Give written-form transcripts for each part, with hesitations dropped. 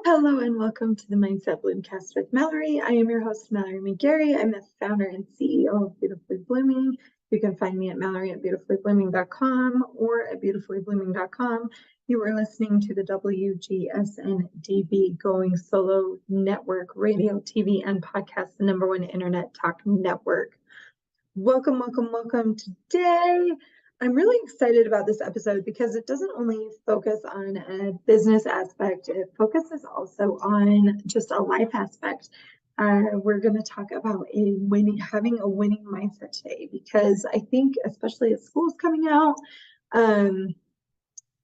Hello and welcome to the Mindset Bloomcast with Mallory. I am your host, Mallory McGary. I'm the founder and CEO of Beautifully Blooming. You can find me at mallory@beautifullyblooming.com or at beautifullyblooming.com. You are listening to the WGSN-DB Going Solo Network, radio, TV, and podcast, the #1 internet talk network. Welcome, welcome, welcome. Today, I'm really excited about this episode because it doesn't only focus on a business aspect, it focuses also on just a life aspect. We're going to talk about having a winning mindset today, because I think, especially as school's coming out, a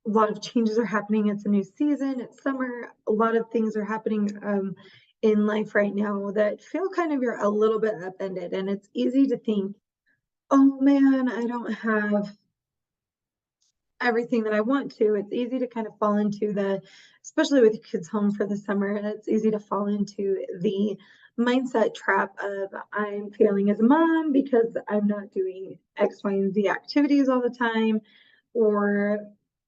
lot of changes are happening. It's a new season, it's summer, a lot of things are happening in life right now that feel kind of a little bit upended, and it's easy to think, oh man, I don't have everything that I want to. It's easy to kind of fall into especially with kids home for the summer, and it's easy to fall into the mindset trap of I'm failing as a mom because I'm not doing X, Y, and Z activities all the time, or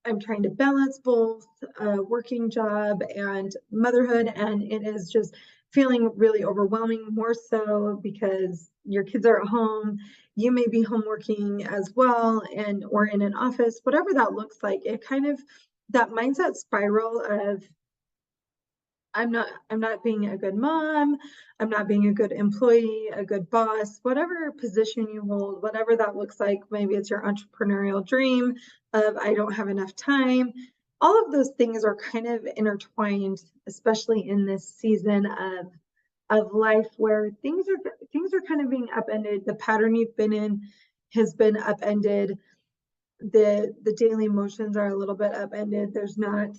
I'm trying to balance both a working job and motherhood, and it is just feeling really overwhelming, more so because your kids are at home. You may be home working as well, or in an office, whatever that looks like. It kind of, that mindset spiral of I'm not being a good mom, I'm not being a good employee, a good boss, whatever position you hold, whatever that looks like. Maybe it's your entrepreneurial dream of I don't have enough time. All of those things are kind of intertwined, especially in this season of life where things are kind of being upended. The pattern you've been in has been upended. The daily motions are a little bit upended. There's not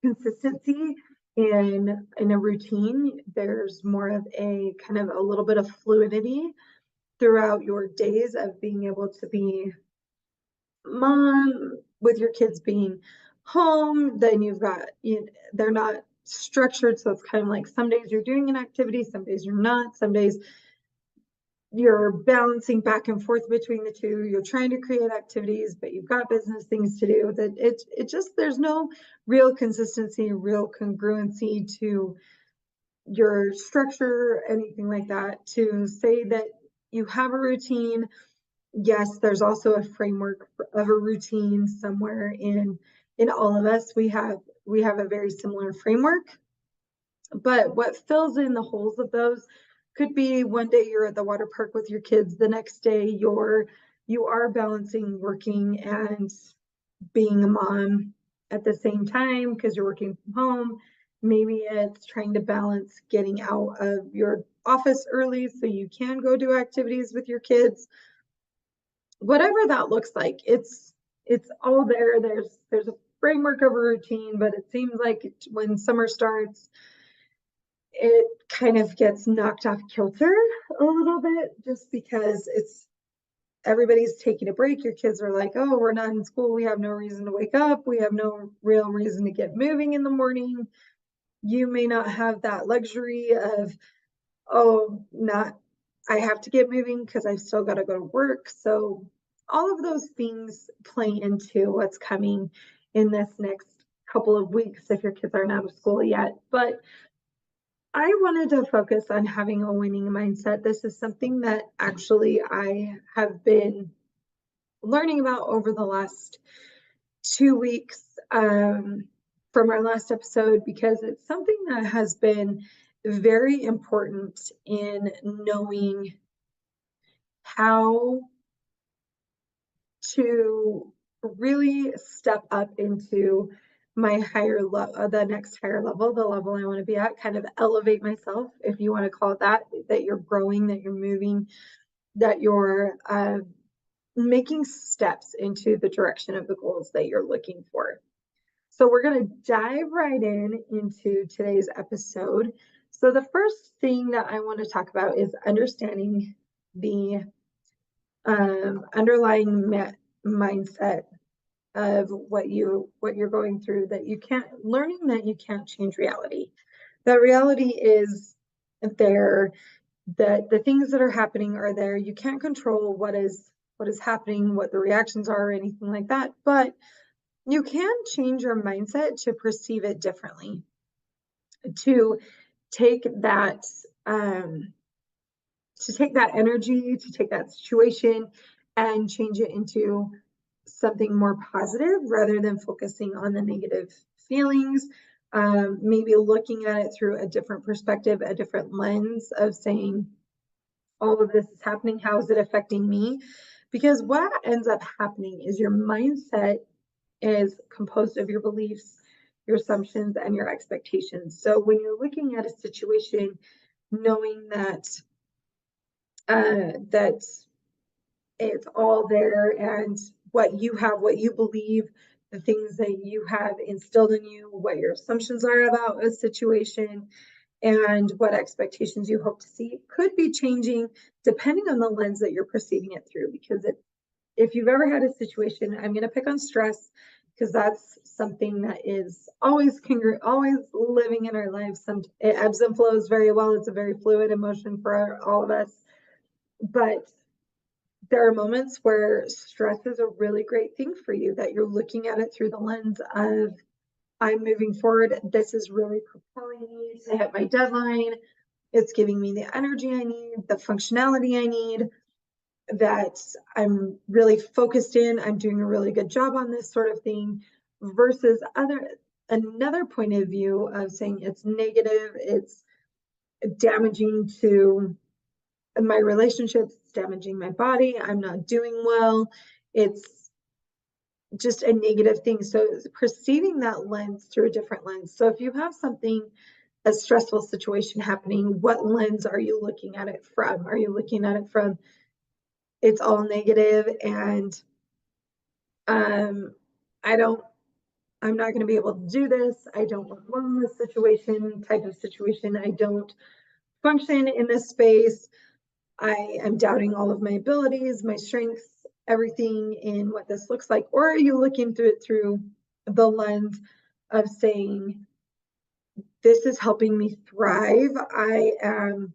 consistency in a routine. There's more of a kind of a little bit of fluidity throughout your days of being able to be mom with your kids being home. Then you've got, they're not structured, so it's kind of like some days you're doing an activity, some days you're not, some days you're balancing back and forth between the two. You're trying to create activities, but you've got business things to do. That it just, there's no real consistency, real congruency to your structure, anything like that, to say that you have a routine. Yes, there's also a framework of a routine somewhere in all of us. We have a very similar framework, but what fills in the holes of those could be one day you're at the water park with your kids, the next day you are balancing working and being a mom at the same time because you're working from home. Maybe it's trying to balance getting out of your office early so you can go do activities with your kids. Whatever that looks like, it's all there. There's a framework of a routine, but it seems like when summer starts, it kind of gets knocked off kilter a little bit, just because everybody's taking a break. Your kids are like, oh, we're not in school, we have no reason to wake up, we have no real reason to get moving in the morning. You may not have that luxury of, I have to get moving because I've still got to go to work. So all of those things play into what's coming in this next couple of weeks if your kids aren't out of school yet. But I wanted to focus on having a winning mindset. This is something that actually I have been learning about over the last 2 weeks from our last episode, because it's something that has been very important in knowing how to really step up into my the next higher level, the level I want to be at, kind of elevate myself, if you want to call it that you're growing, that you're moving, that you're making steps into the direction of the goals that you're looking for. So we're going to dive right into today's episode. So the first thing that I want to talk about is understanding the underlying mindset of what you're going through, learning that you can't change reality. That reality is there, that the things that are happening are there. You can't control what is happening, what the reactions are, or anything like that. But you can change your mindset to perceive it differently, to take that energy, to take that situation and change it into something more positive rather than focusing on the negative feelings. Maybe looking at it through a different perspective, a different lens of saying, all of this is happening, how is it affecting me? Because what ends up happening is your mindset is composed of your beliefs, your assumptions, and your expectations. So when you're looking at a situation, knowing that that it's all there, and what you have, what you believe, the things that you have instilled in you, what your assumptions are about a situation, and what expectations you hope to see could be changing depending on the lens that you're perceiving it through. Because if you've ever had a situation, I'm going to pick on stress because that's something that is always living in our lives. It ebbs and flows very well. It's a very fluid emotion for all of us. But there are moments where stress is a really great thing for you, that you're looking at it through the lens of, I'm moving forward. This is really propelling me to hit my deadline. It's giving me the energy I need, the functionality I need, that I'm really focused in, I'm doing a really good job on this sort of thing, versus another point of view of saying it's negative, it's damaging to my relationships, it's damaging my body, I'm not doing well, it's just a negative thing. So perceiving that lens through a different lens. So if you have a stressful situation happening, what lens are you looking at it from? Are you looking at it from, it's all negative and I'm not going to be able to do this, I don't work well in this situation, type of situation, I don't function in this space, I am doubting all of my abilities, my strengths, everything in what this looks like? Or are you looking through it through the lens of saying, this is helping me thrive, I am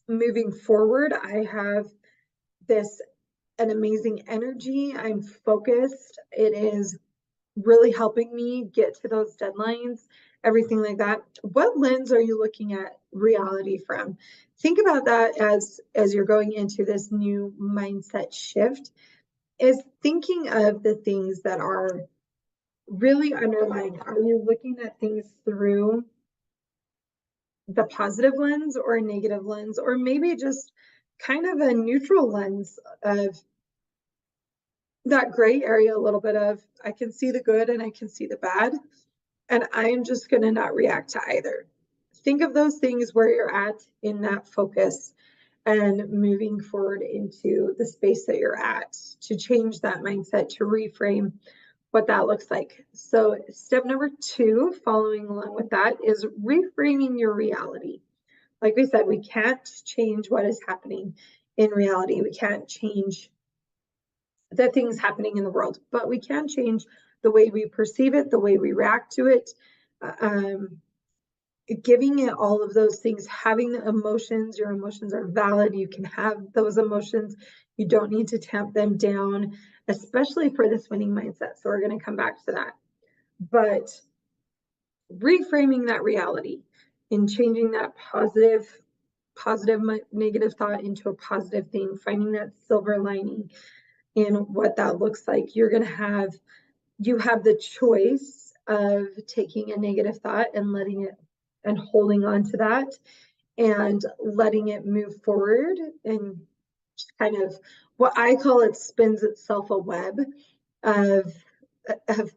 moving forward, I have an amazing energy, I'm focused, it is really helping me get to those deadlines, everything like that. What lens are you looking at reality from? Think about that as you're going into this new mindset shift, is thinking of the things that are really underlying. Are you looking at things through the positive lens or a negative lens, or maybe just kind of a neutral lens of that gray area, a little bit of, I can see the good and I can see the bad, and I am just going to not react to either. Think of those things where you're at in that focus and moving forward into the space that you're at to change that mindset, to reframe what that looks like. So step number 2, following along with that, is reframing your reality. Like we said, we can't change what is happening in reality. We can't change the things happening in the world, but we can change the way we perceive it, the way we react to it, giving it all of those things, having the emotions. Your emotions are valid. You can have those emotions. You don't need to tamp them down, especially for this winning mindset. So we're going to come back to that. But reframing that reality and changing that positive negative thought into a positive thing, finding that silver lining in what that looks like. You have the choice of taking a negative thought and letting it and holding on to that and letting it move forward, and kind of what I call, it spins itself a web of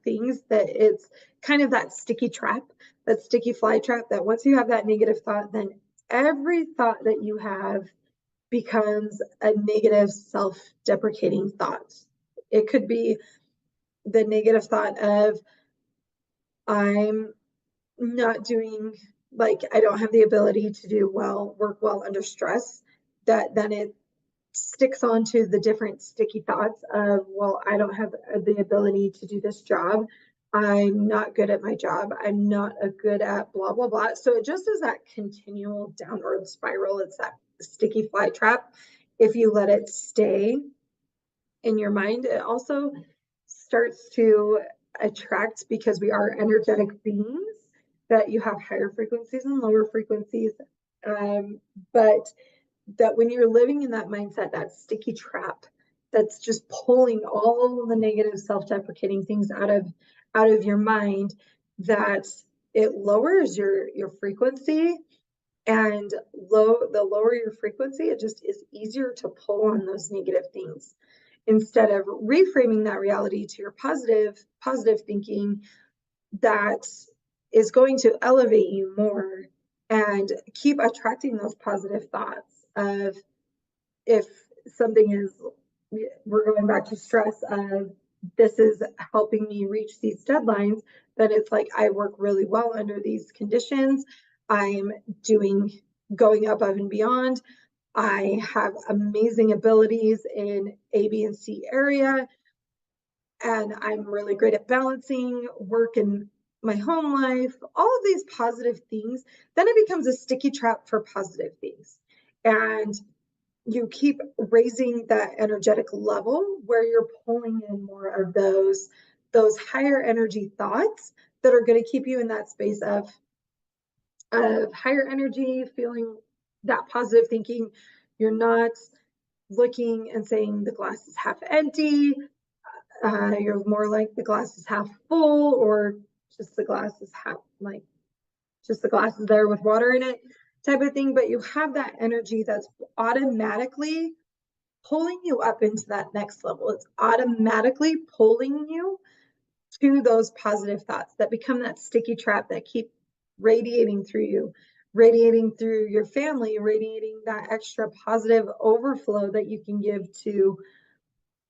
things, that it's kind of that sticky fly trap, that once you have that negative thought, then every thought that you have becomes a negative self-deprecating thought. It could be the negative thought of, I'm not doing, like, I don't have the ability to work well under stress, that then it sticks onto the different sticky thoughts of, well, I don't have the ability to do this job, I'm not good at my job, I'm not good at blah, blah, blah. So it just is that continual downward spiral. It's that sticky fly trap. If you let it stay in your mind, it also starts to attract, because we are energetic beings, that you have higher frequencies and lower frequencies. But that when you're living in that mindset, that sticky trap that's just pulling all the negative self-deprecating things out of your mind, that it lowers your frequency. And the lower your frequency, it just is easier to pull on those negative things. Instead of reframing that reality to your positive thinking, that is going to elevate you more and keep attracting those positive thoughts of, if something is, we're going back to stress of, this is helping me reach these deadlines, then it's like, I work really well under these conditions. I'm going above and beyond. I have amazing abilities in A, B, and C area, and I'm really great at balancing work and my home life, all of these positive things. Then it becomes a sticky trap for positive things. And you keep raising that energetic level where you're pulling in more of those higher energy thoughts that are going to keep you in that space of higher energy, feeling that positive thinking. You're not looking and saying the glass is half empty. You're more like the glass is half full, or just the glass is half, like just the glass is there with water in it type of thing. But you have that energy that's automatically pulling you up into that next level. It's automatically pulling you to those positive thoughts that become that sticky trap that keep radiating through you, radiating through your family, radiating that extra positive overflow that you can give to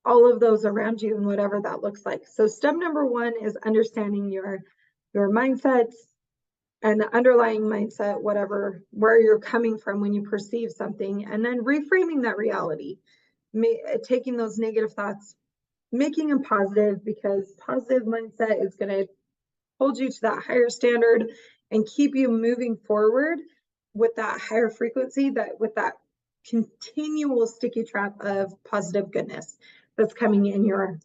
all of those around you, and whatever that looks like. So step number one is understanding your mindsets and the underlying mindset, where you're coming from when you perceive something, and then reframing that reality, taking those negative thoughts, making them positive, because positive mindset is going to hold you to that higher standard and keep you moving forward with that higher frequency, with that continual sticky trap of positive goodness that's coming in your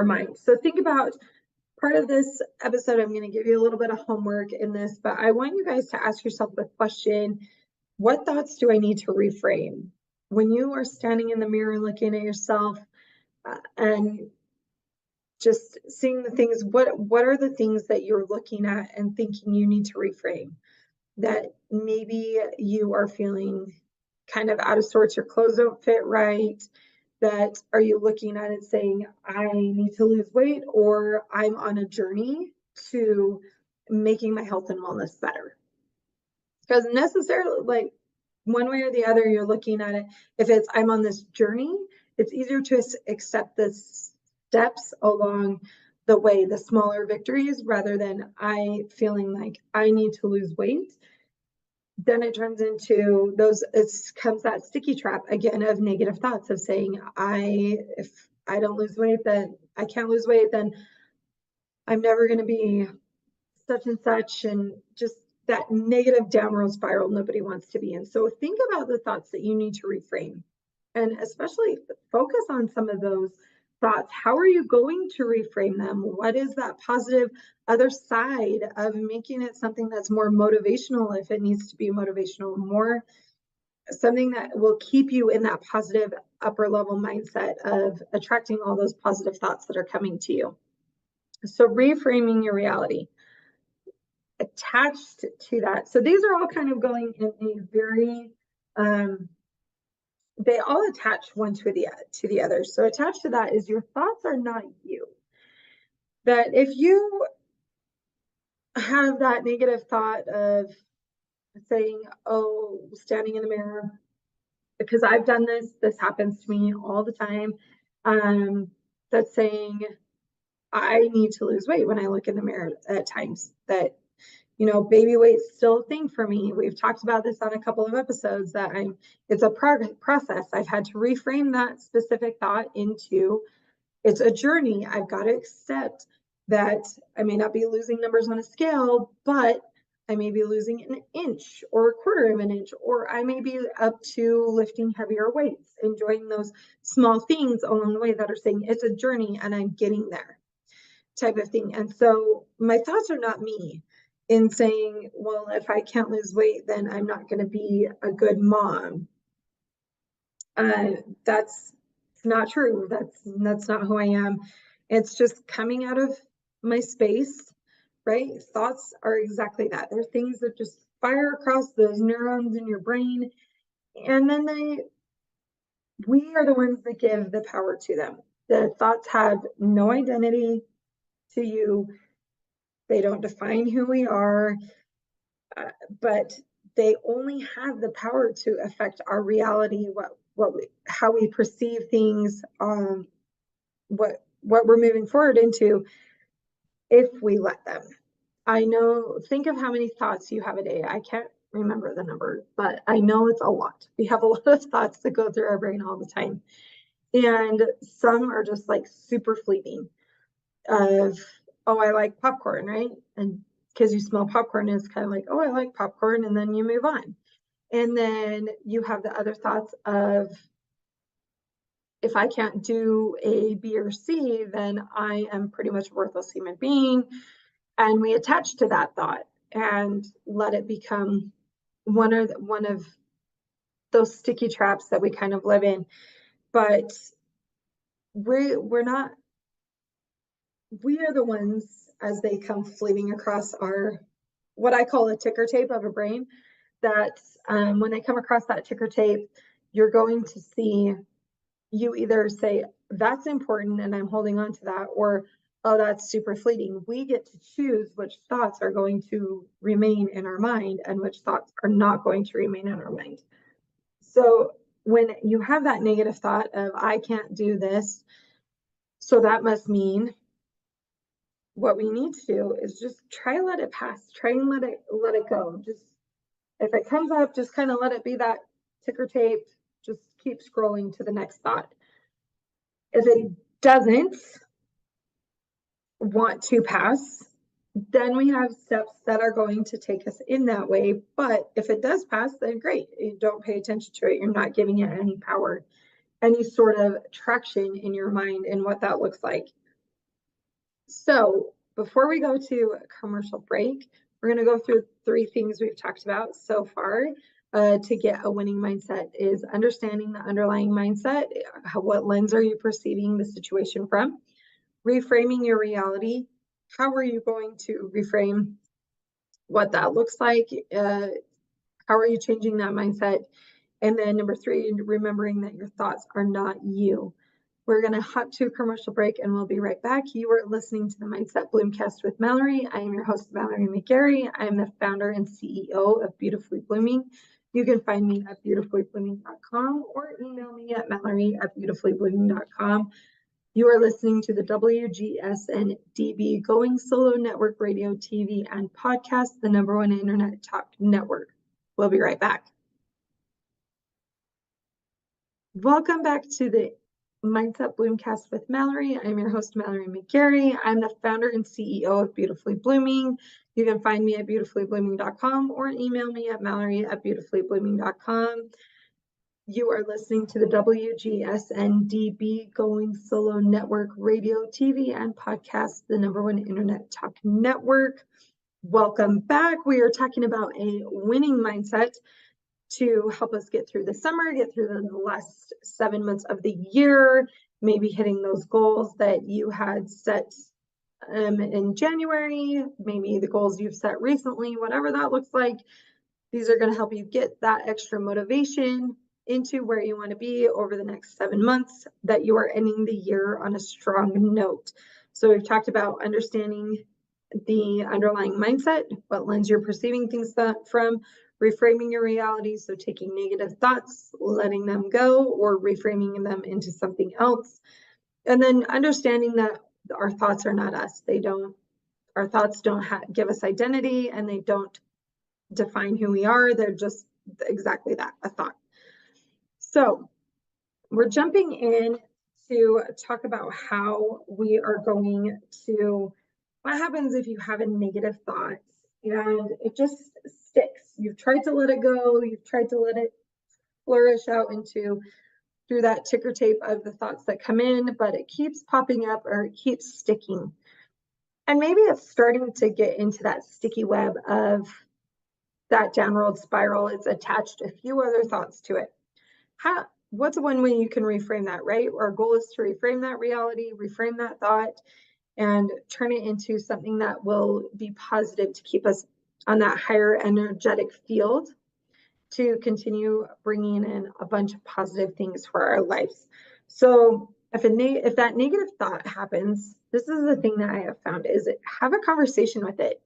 mind. So think about, part of this episode, I'm going to give you a little bit of homework in this, but I want you guys to ask yourself the question, what thoughts do I need to reframe? When you are standing in the mirror looking at yourself and just seeing the things, what are the things that you're looking at and thinking you need to reframe? That maybe you are feeling kind of out of sorts, your clothes don't fit right. That, are you looking at it saying, I need to lose weight, or I'm on a journey to making my health and wellness better? Because necessarily, like, one way or the other, you're looking at it. If it's, I'm on this journey, it's easier to accept the steps along the way, the smaller victories, rather than I feeling like I need to lose weight. Then it turns into it comes that sticky trap again of negative thoughts of saying, if I don't lose weight, then I can't lose weight, then I'm never going to be such and such, and just that negative downward spiral nobody wants to be in. So think about the thoughts that you need to reframe, and especially focus on some of those thoughts. How are you going to reframe them? What is that positive other side of making it something that's more motivational, if it needs to be motivational, more something that will keep you in that positive upper level mindset of attracting all those positive thoughts that are coming to you? So reframing your reality. Attached to that, so these are all kind of going in a very they all attach one to the other. So attached to that is, your thoughts are not you. That if you have that negative thought of saying, oh, standing in the mirror, because I've done this happens to me all the time, that's saying, I need to lose weight when I look in the mirror at times, that, baby weight's still a thing for me. We've talked about this on a couple of episodes, that it's a process. I've had to reframe that specific thought into, it's a journey. I've got to accept that I may not be losing numbers on a scale, but I may be losing an inch or a quarter of an inch, or I may be up to lifting heavier weights, enjoying those small things along the way that are saying it's a journey and I'm getting there. type of thing. And so my thoughts are not me in saying, well, if I can't lose weight, then I'm not going to be a good mom. That's not true. That's not who I am. It's just coming out of my space, right? Thoughts are exactly that. They're things that just fire across those neurons in your brain, and then we are the ones that give the power to them. The thoughts have no identity to you. They don't define who we are, but they only have the power to affect our reality, how we perceive things, what we're moving forward into, if we let them. I know, think of how many thoughts you have a day. I can't remember the number, but I know it's a lot. We have a lot of thoughts that go through our brain all the time. And some are just like super fleeting of, oh, I like popcorn, right? And because you smell popcorn, it's kind of like, oh, I like popcorn, and then you move on. And then you have the other thoughts of, if I can't do A, B, or C, then I am pretty much a worthless human being. And we attach to that thought and let it become one of those sticky traps that we kind of live in. But we're not, we are the ones, as they come fleeting across our, what I call a ticker tape of a brain, that when they come across that ticker tape, you're going to see, you either say, that's important and I'm holding on to that, or, oh, that's super fleeting. We get to choose which thoughts are going to remain in our mind and which thoughts are not going to remain in our mind. So when you have that negative thought of, I can't do this, so that must mean, what we need to do is just try to let it pass, try and let it go. Just, if it comes up, just kind of let it be that ticker tape, just keep scrolling to the next thought. If it doesn't want to pass, then we have steps that are going to take us in that way. But if it does pass, then great. You don't pay attention to it. You're not giving it any power, any sort of traction in your mind and what that looks like. So before we go to a commercial break, we're going to go through 3 things we've talked about so far to get a winning mindset. Is understanding the underlying mindset. What lens are you perceiving the situation from? Reframing your reality. How are you going to reframe what that looks like? How are you changing that mindset? And then number 3, remembering that your thoughts are not you. We're going to hop to a commercial break and we'll be right back. You are listening to the Mindset Bloomcast with Mallory. I am your host, Mallory McGary. I am the founder and CEO of Beautifully Blooming. You can find me at beautifullyblooming.com or email me at mallory@beautifullyblooming.com. You are listening to the WGSN-DB Going Solo Network Radio, TV, and podcast, the #1 internet talk network. We'll be right back. Welcome back to the Mindset Bloomcast with Mallory. I'm your host, Mallory McGary. I'm the founder and CEO of Beautifully Blooming. You can find me at beautifullyblooming.com or email me at mallory@beautifullyblooming.com. You are listening to the WGSN-DB Going Solo Network Radio, TV, and podcast, the #1 internet talk network. Welcome back. We are talking about a winning mindset to help us get through the summer, get through the last 7 months of the year, maybe hitting those goals that you had set in January, maybe the goals you've set recently, whatever that looks like. These are going to help you get that extra motivation into where you want to be over the next 7 months, that you are ending the year on a strong note. So we've talked about understanding the underlying mindset, what lens you're perceiving things from, reframing your reality, so taking negative thoughts, letting them go, or reframing them into something else, and then understanding that our thoughts are not us. Our thoughts don't give us identity, and they don't define who we are. They're just exactly that, a thought. So we're jumping in to talk about how we are going to, what happens if you have a negative thought and it just sticks. You've tried to let it go. You've tried to let it flourish out through that ticker tape of the thoughts that come in, but it keeps popping up or it keeps sticking. And maybe it's starting to get into that sticky web of that downward spiral. It's attached a few other thoughts to it. What's one way you can reframe that, right? Our goal is to reframe that reality, reframe that thought, and turn it into something that will be positive to keep us on that higher energetic field to continue bringing in a bunch of positive things for our lives. So if that negative thought happens, this is the thing that I have found is have a conversation with it.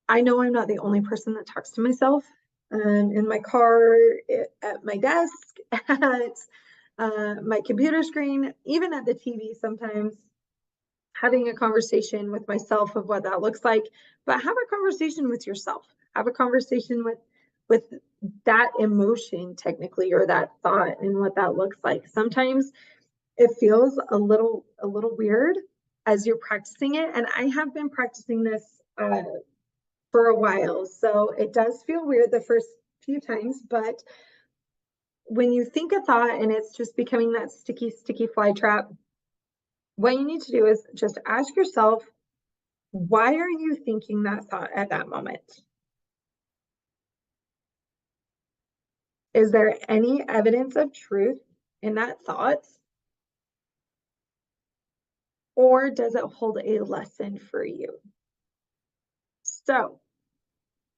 I know I'm not the only person that talks to myself in my car, at my desk, at my computer screen, even at the TV sometimes, having a conversation with myself of what that looks like. But have a conversation with yourself. Have a conversation with that emotion technically, or that thought, and what that looks like. Sometimes it feels a little weird as you're practicing it. And I have been practicing this for a while. So it does feel weird the first few times, but when you think a thought and it's just becoming that sticky fly trap, what you need to do is just ask yourself, why are you thinking that thought at that moment? Is there any evidence of truth in that thought? Or does it hold a lesson for you? So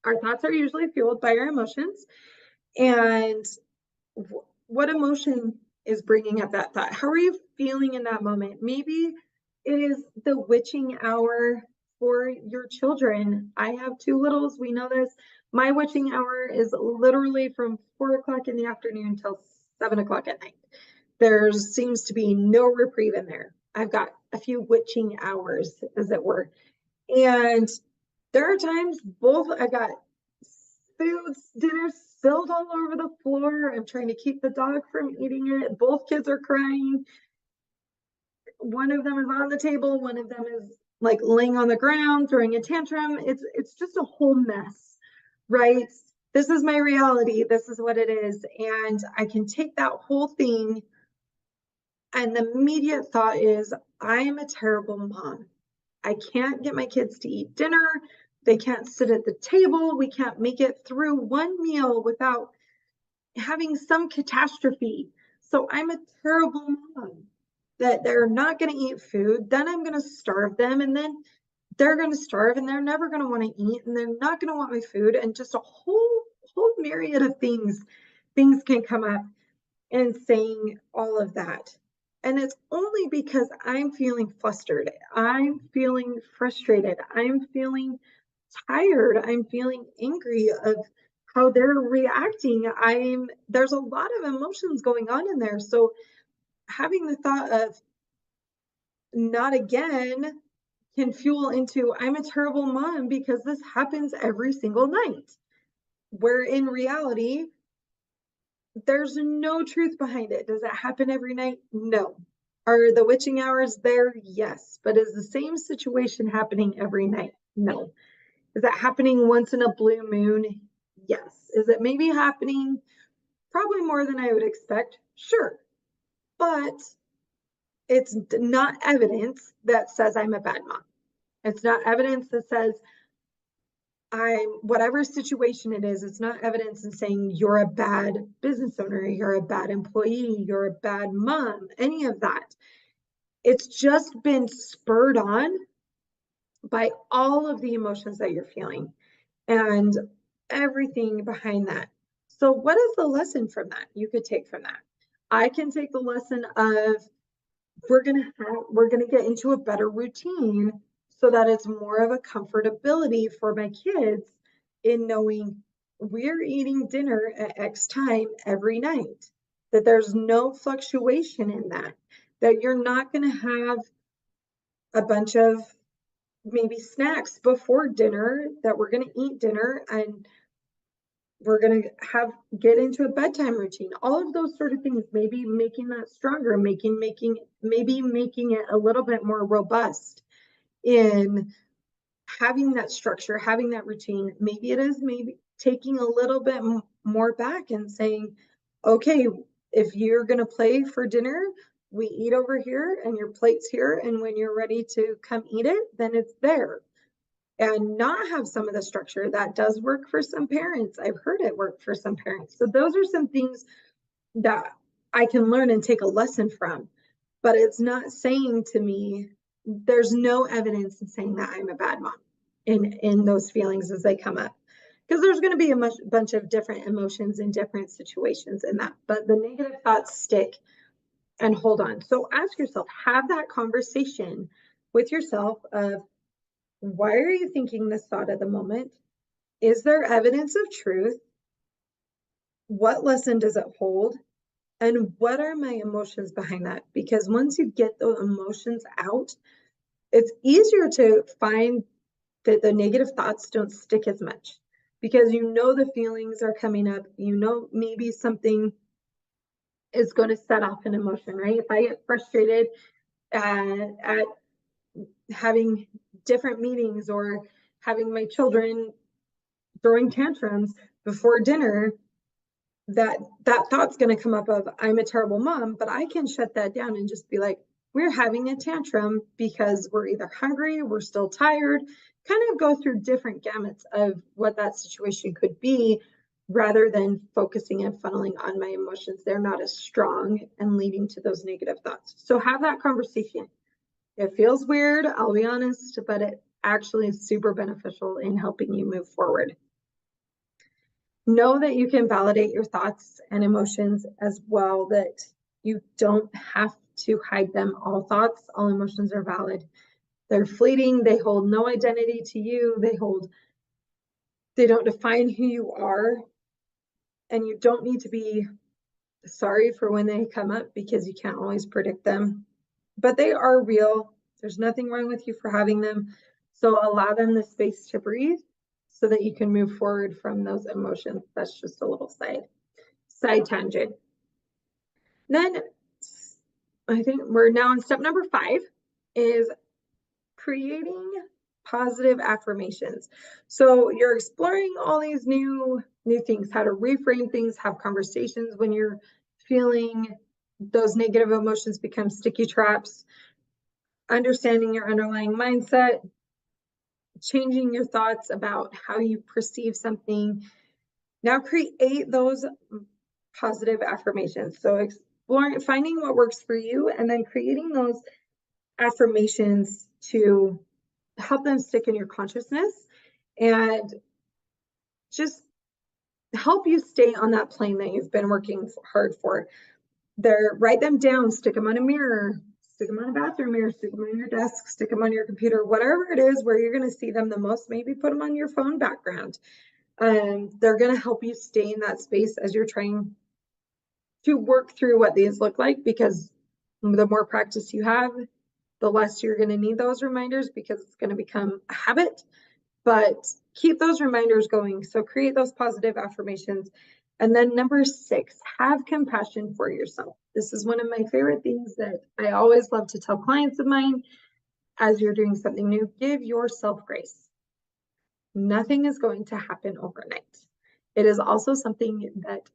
our thoughts are usually fueled by our emotions. And what emotion is bringing up that thought? How are you feeling in that moment? Maybe it is the witching hour for your children. I have two littles. We know this. My witching hour is literally from 4 o'clock in the afternoon till 7 o'clock at night. There seems to be no reprieve in there. I've got a few witching hours, as it were. And there are times I got dinner spilled all over the floor. I'm trying to keep the dog from eating it. Both kids are crying. One of them is on the table. One of them is like laying on the ground, throwing a tantrum. It's just a whole mess, right? This is my reality. This is what it is. And I can take that whole thing, and the immediate thought is, I'm a terrible mom. I can't get my kids to eat dinner. They can't sit at the table. We can't make it through one meal without having some catastrophe. So I'm a terrible mom, that they're not going to eat food. Then I'm going to starve them, and then they're going to starve, and they're never going to want to eat, and they're not going to want my food, and just a whole myriad of things can come up in saying all of that. And it's only because I'm feeling flustered. I'm feeling frustrated. I'm feeling tired. I'm feeling angry of how they're reacting. There's a lot of emotions going on in there. So having the thought of not again can fuel into, I'm a terrible mom because this happens every single night. Where in reality, there's no truth behind it. Does it happen every night? No. Are the witching hours there? Yes. But is the same situation happening every night? No. Is that happening once in a blue moon? Yes. Is it maybe happening probably more than I would expect? Sure. But it's not evidence that says I'm a bad mom. It's not evidence that says whatever situation it is, it's not evidence in saying you're a bad business owner, you're a bad employee, you're a bad mom, any of that. It's just been spurred on by all of the emotions that you're feeling and everything behind that. So what is the lesson from that you could take from that? I can take the lesson of we're gonna get into a better routine so that it's more of a comfortability for my kids in knowing we're eating dinner at X time every night, that there's no fluctuation in that you're not going to have a bunch of maybe snacks before dinner, that we're going to eat dinner and we're going to get into a bedtime routine. All of those sort of things, maybe making that stronger, maybe making it a little bit more robust in having that structure, having that routine. Maybe it is maybe taking a little bit more back and saying, okay, if you're going to play for dinner, we eat over here and your plate's here, and when you're ready to come eat it, then it's there. And not have some of the structure that does work for some parents. I've heard it work for some parents. So those are some things that I can learn and take a lesson from. But it's not saying to me, there's no evidence in saying that I'm a bad mom in those feelings as they come up. Because there's going to be a bunch of different emotions in different situations in that. But the negative thoughts stick and hold on. So ask yourself, have that conversation with yourself of, why are you thinking this thought at the moment? Is there evidence of truth? What lesson does it hold? And what are my emotions behind that? Because once you get the emotions out, it's easier to find that the negative thoughts don't stick as much, because you know the feelings are coming up. You know, maybe something is going to set off an emotion, right? If I get frustrated at having different meetings or having my children throwing tantrums before dinner, that thought's going to come up of, I'm a terrible mom. But I can shut that down and just be like, we're having a tantrum because we're either hungry, we're still tired, kind of go through different gamuts of what that situation could be, rather than focusing and funneling on my emotions. They're not as strong and leading to those negative thoughts. So have that conversation. It feels weird, I'll be honest, but it actually is super beneficial in helping you move forward. Know that you can validate your thoughts and emotions as well, that you don't have to hide them. All thoughts, all emotions are valid. They're fleeting. They hold no identity to you. They don't define who you are. And you don't need to be sorry for when they come up, because you can't always predict them. But they are real. There's nothing wrong with you for having them. So allow them the space to breathe so that you can move forward from those emotions. That's just a little side tangent. Then I think we're now on step number 5, is creating positive affirmations. So you're exploring all these new things, how to reframe things, have conversations when you're feeling those negative emotions become sticky traps, understanding your underlying mindset, changing your thoughts about how you perceive something. Now create those positive affirmations. So exploring, finding what works for you, and then creating those affirmations to help them stick in your consciousness and just help you stay on that plane that you've been working hard for. Write them down, stick them on a mirror, stick them on a bathroom mirror, stick them on your desk, stick them on your computer, whatever it is where you're going to see them the most. Maybe put them on your phone background. They're going to help you stay in that space as you're trying to work through what these look like, because the more practice you have, the less you're going to need those reminders, because it's going to become a habit. But keep those reminders going. So create those positive affirmations. And then number 6, have compassion for yourself. This is one of my favorite things that I always love to tell clients of mine as you're doing something new. Give yourself grace. Nothing is going to happen overnight. It is also something that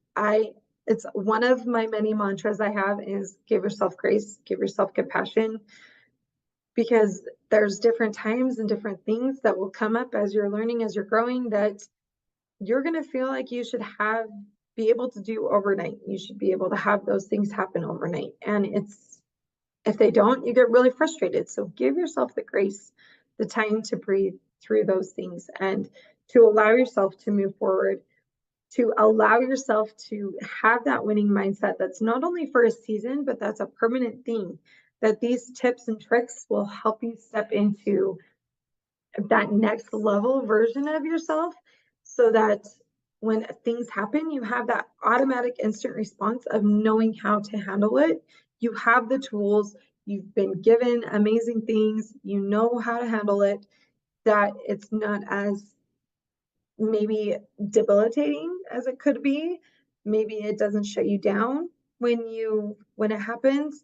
it's one of my many mantras I have, is give yourself grace, give yourself compassion, because there's different times and different things that will come up as you're learning, as you're growing, that you're going to feel like you should be able to do overnight. You should be able to have those things happen overnight. And if they don't, you get really frustrated. So give yourself the grace, the time to breathe through those things, and to allow yourself to move forward, to allow yourself to have that winning mindset that's not only for a season, but that's a permanent thing, that these tips and tricks will help you step into that next level version of yourself, so that when things happen, you have that automatic instant response of knowing how to handle it. You have the tools, you've been given amazing things, you know how to handle it, that it's not as maybe debilitating as it could be. Maybe it doesn't shut you down when it happens,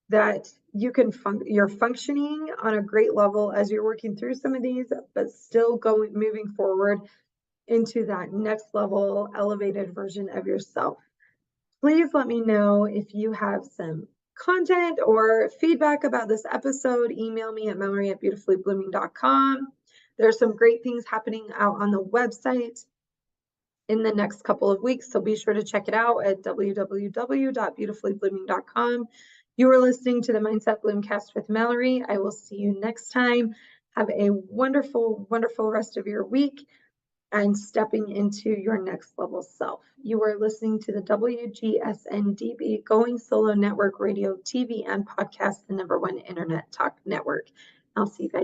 that you're functioning on a great level as you're working through some of these, but still moving forward into that next level elevated version of yourself. Please let me know if you have some content or feedback about this episode, email me at mallory@beautifullyblooming.com. There's some great things happening out on the website in the next couple of weeks, so be sure to check it out at www.beautifullyblooming.com. You are listening to the Mindset Bloomcast with Mallory. I will see you next time. Have a wonderful, wonderful rest of your week and stepping into your next level self. You are listening to the WGSN-DB Going Solo Network Radio, TV, and podcast, the #1 internet talk network. I'll see you guys.